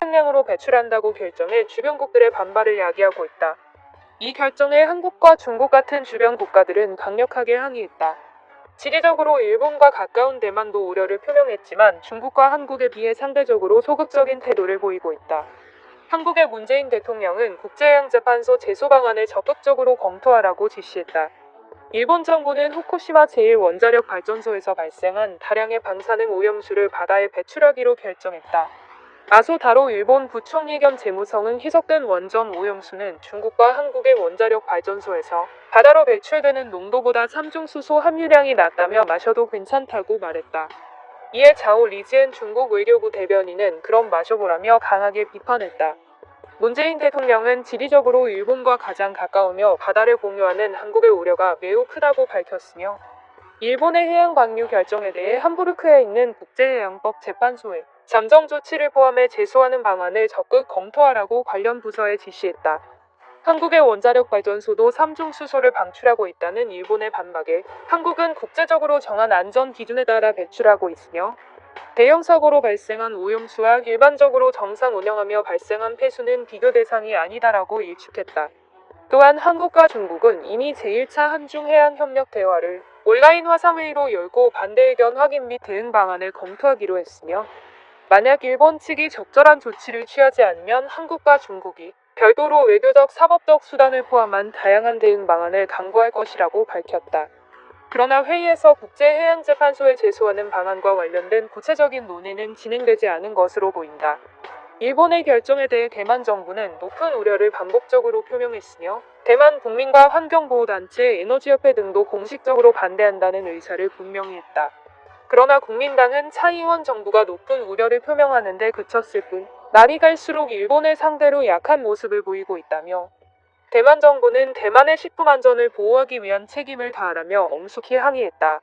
상량으로 배출한다고 결정해 주변국들의 반발을 야기하고 있다. 이 결정에 한국과 중국 같은 주변 국가들은 강력하게 항의했다. 지리적으로 일본과 가까운 대만도 우려를 표명했지만 중국과 한국에 비해 상대적으로 소극적인 태도를 보이고 있다. 한국의 문재인 대통령은 국제해양재판소 제소 방안을 적극적으로 검토하라고 지시했다. 일본 정부는 후쿠시마 제1원자력 발전소에서 발생한 다량의 방사능 오염수를 바다에 배출하기로 결정했다. 아소 다로 일본 부총리 겸 재무성은 희석된 원전 오염수는 중국과 한국의 원자력 발전소에서 바다로 배출되는 농도보다 삼중수소 함유량이 낮다며 마셔도 괜찮다고 말했다. 이에 자오 리지엔 중국 외교부 대변인은 그럼 마셔보라며 강하게 비판했다. 문재인 대통령은 지리적으로 일본과 가장 가까우며 바다를 공유하는 한국의 우려가 매우 크다고 밝혔으며 일본의 해양 방류 결정에 대해 함부르크에 있는 국제해양법 재판소에 잠정 조치를 포함해 제소하는 방안을 적극 검토하라고 관련 부서에 지시했다. 한국의 원자력 발전소도 삼중수소를 방출하고 있다는 일본의 반박에 한국은 국제적으로 정한 안전 기준에 따라 배출하고 있으며 대형 사고로 발생한 오염수와 일반적으로 정상 운영하며 발생한 폐수는 비교 대상이 아니다라고 일축했다. 또한 한국과 중국은 이미 제1차 한중해양협력 대화를 온라인 화상회의로 열고 반대 의견 확인 및 대응 방안을 검토하기로 했으며 만약 일본 측이 적절한 조치를 취하지 않으면 한국과 중국이 별도로 외교적, 사법적 수단을 포함한 다양한 대응 방안을 강구할 것이라고 밝혔다. 그러나 회의에서 국제해양재판소에 제소하는 방안과 관련된 구체적인 논의는 진행되지 않은 것으로 보인다. 일본의 결정에 대해 대만 정부는 높은 우려를 반복적으로 표명했으며 대만 국민과 환경보호단체, 에너지협회 등도 공식적으로 반대한다는 의사를 분명히 했다. 그러나 국민당은 차이원 정부가 높은 우려를 표명하는 데 그쳤을 뿐 날이 갈수록 일본을 상대로 약한 모습을 보이고 있다며 대만 정부는 대만의 식품 안전을 보호하기 위한 책임을 다하라며 엄숙히 항의했다.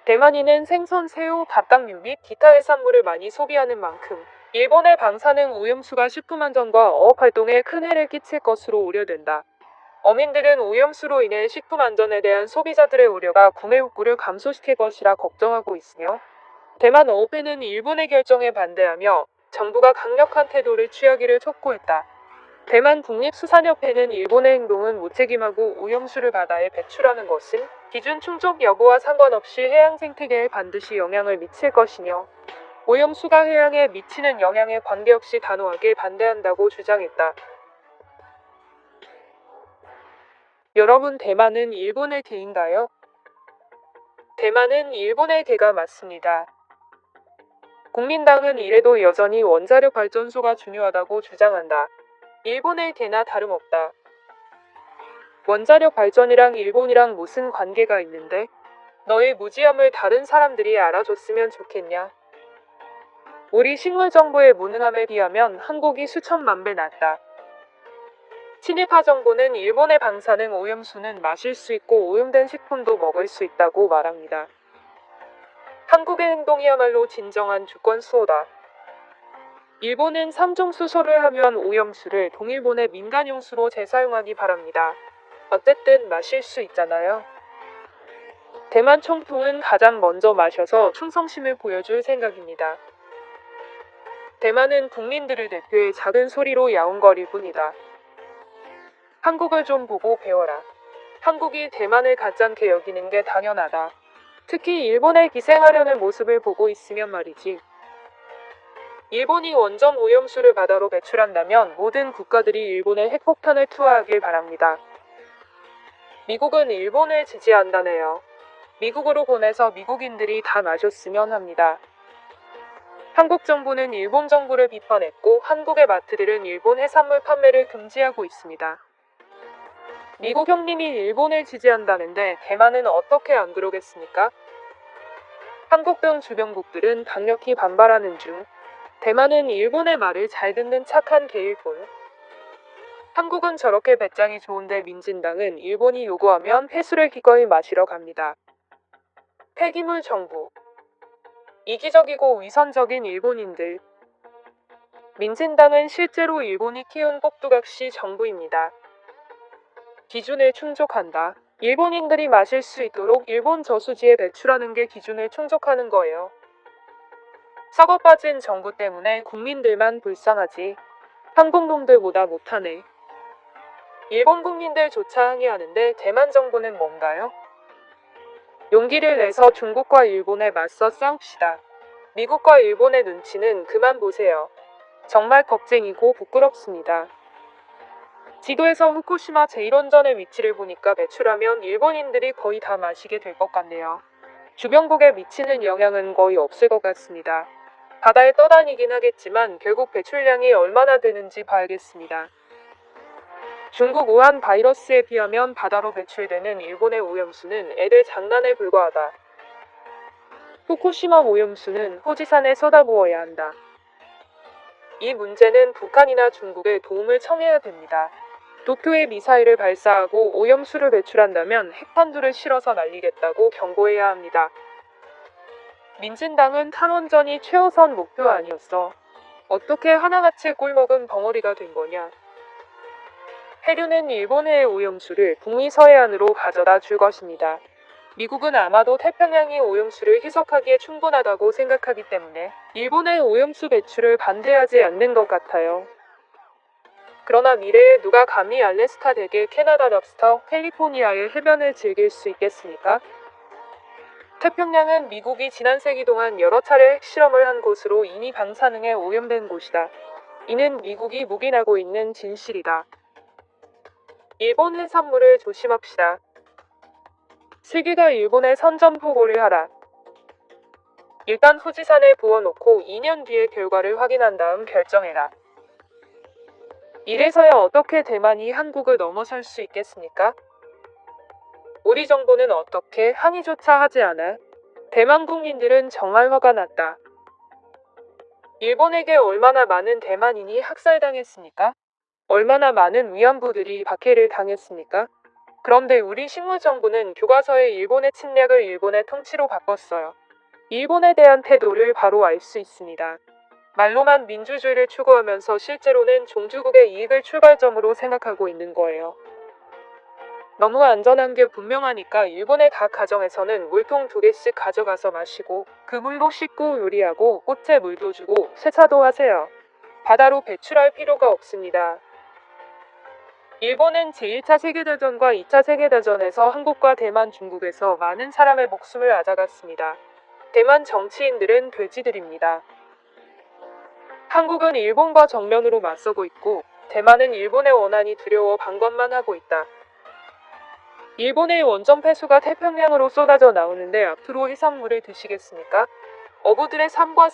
대만인은 생선, 새우, 갑각류 및 기타 해산물을 많이 소비하는 만큼 일본의 방사능 오염수가 식품 안전과 어업 활동에 큰 해를 끼칠 것으로 우려된다. 어민들은 오염수로 인해 식품 안전에 대한 소비자들의 우려가 구매 욕구를 감소시킬 것이라 걱정하고 있으며 대만 어업회는 일본의 결정에 반대하며 정부가 강력한 태도를 취하기를 촉구했다. 대만 국립수산협회는 일본의 행동은 무책임하고 오염수를 바다에 배출하는 것은 기준 충족 여부와 상관없이 해양 생태계에 반드시 영향을 미칠 것이며 오염수가 해양에 미치는 영향에 관계없이 단호하게 반대한다고 주장했다. 여러분, 대만은 일본의 개인가요? 대만은 일본의 개가 맞습니다. 국민당은 이래도 여전히 원자력 발전소가 중요하다고 주장한다. 일본의 개나 다름없다. 원자력 발전이랑 일본이랑 무슨 관계가 있는데? 너의 무지함을 다른 사람들이 알아줬으면 좋겠냐? 우리 식물정보의 무능함에 비하면 한국이 수천만 배 낫다. 친일파 정부는 일본의 방사능 오염수는 마실 수 있고 오염된 식품도 먹을 수 있다고 말합니다. 한국의 행동이야말로 진정한 주권 수호다. 일본은 삼중수소를 함유한 오염수를 동일본의 민간용수로 재사용하기 바랍니다. 어쨌든 마실 수 있잖아요. 대만 총통은 가장 먼저 마셔서 충성심을 보여줄 생각입니다. 대만은 국민들을 대표해 작은 소리로 야옹거릴 뿐이다. 한국을 좀 보고 배워라. 한국이 대만을 가짠게 여기는 게 당연하다. 특히 일본에 기생하려는 모습을 보고 있으면 말이지. 일본이 원전 오염수를 바다로 배출한다면 모든 국가들이 일본에 핵폭탄을 투하하길 바랍니다. 미국은 일본을 지지한다네요. 미국으로 보내서 미국인들이 다 마셨으면 합니다. 한국 정부는 일본 정부를 비판했고 한국의 마트들은 일본 해산물 판매를 금지하고 있습니다. 미국 형님이 일본을 지지한다는데 대만은 어떻게 안 그러겠습니까? 한국 등 주변국들은 강력히 반발하는 중 대만은 일본의 말을 잘 듣는 착한 개일 뿐 한국은 저렇게 배짱이 좋은데 민진당은 일본이 요구하면 폐수를 기꺼이 마시러 갑니다. 폐기물 정부. 이기적이고 위선적인 일본인들. 민진당은 실제로 일본이 키운 꼭두각시 정부입니다. 기준을 충족한다. 일본인들이 마실 수 있도록 일본 저수지에 배출하는 게 기준을 충족하는 거예요. 썩어 빠진 정부 때문에 국민들만 불쌍하지. 한국 놈들보다 못하네. 일본 국민들조차 항의하는데 대만 정부는 뭔가요? 용기를 내서 중국과 일본에 맞서 싸웁시다. 미국과 일본의 눈치는 그만 보세요. 정말 겁쟁이고 부끄럽습니다. 지도에서 후쿠시마 제1원전의 위치를 보니까 배출하면 일본인들이 거의 다 마시게 될 것 같네요. 주변국에 미치는 영향은 거의 없을 것 같습니다. 바다에 떠다니긴 하겠지만 결국 배출량이 얼마나 되는지 봐야겠습니다. 중국 우한 바이러스에 비하면 바다로 배출되는 일본의 오염수는 애들 장난에 불과하다. 후쿠시마 오염수는 후지산에 쏟아부어야 한다. 이 문제는 북한이나 중국에 도움을 청해야 됩니다. 도쿄에 미사일을 발사하고 오염수를 배출한다면 핵탄두를 실어서 날리겠다고 경고해야 합니다. 민진당은 탈원전이 최우선 목표 아니었어. 어떻게 하나같이 꿀먹은 벙어리가 된 거냐. 해류는 일본해의 오염수를 북미 서해안으로 가져다 줄 것입니다. 미국은 아마도 태평양이 오염수를 희석하기에 충분하다고 생각하기 때문에 일본의 오염수 배출을 반대하지 않는 것 같아요. 그러나 미래에 누가 감히 알래스카 대게, 캐나다 럽스터, 캘리포니아의 해변을 즐길 수 있겠습니까? 태평양은 미국이 지난 세기 동안 여러 차례 핵실험을 한 곳으로 이미 방사능에 오염된 곳이다. 이는 미국이 묵인하고 있는 진실이다. 일본 해산물을 조심합시다. 슬기가 일본에 선전포고를 하라. 일단 후지산에 부어놓고 2년 뒤에 결과를 확인한 다음 결정해라. 이래서야 어떻게 대만이 한국을 넘어설 수 있겠습니까? 우리 정부는 어떻게 항의조차 하지 않아? 대만 국민들은 정말 화가 났다. 일본에게 얼마나 많은 대만인이 학살당했습니까? 얼마나 많은 위안부들이 박해를 당했습니까? 그런데 우리 식무정부는 교과서에 일본의 침략을 일본의 통치로 바꿨어요. 일본에 대한 태도를 바로 알 수 있습니다. 말로만 민주주의를 추구하면서 실제로는 종주국의 이익을 출발점으로 생각하고 있는 거예요. 너무 안전한 게 분명하니까 일본의 각 가정에서는 물통 2개씩 가져가서 마시고 그 물로 씻고 요리하고 꽃에 물도 주고 세차도 하세요. 바다로 배출할 필요가 없습니다. 일본은 제1차 세계대전과 2차 세계대전에서 한국과 대만, 중국에서 많은 사람의 목숨을 앗아갔습니다. 대만 정치인들은 돼지들입니다. 한국은 일본과 정면으로 맞서고 있고 대만은 일본의 원한이 두려워 방관만 하고 있다. 일본의 원전 폐수가 태평양으로 쏟아져 나오는데 앞으로 해산물을 드시겠습니까? 어부들의 삶과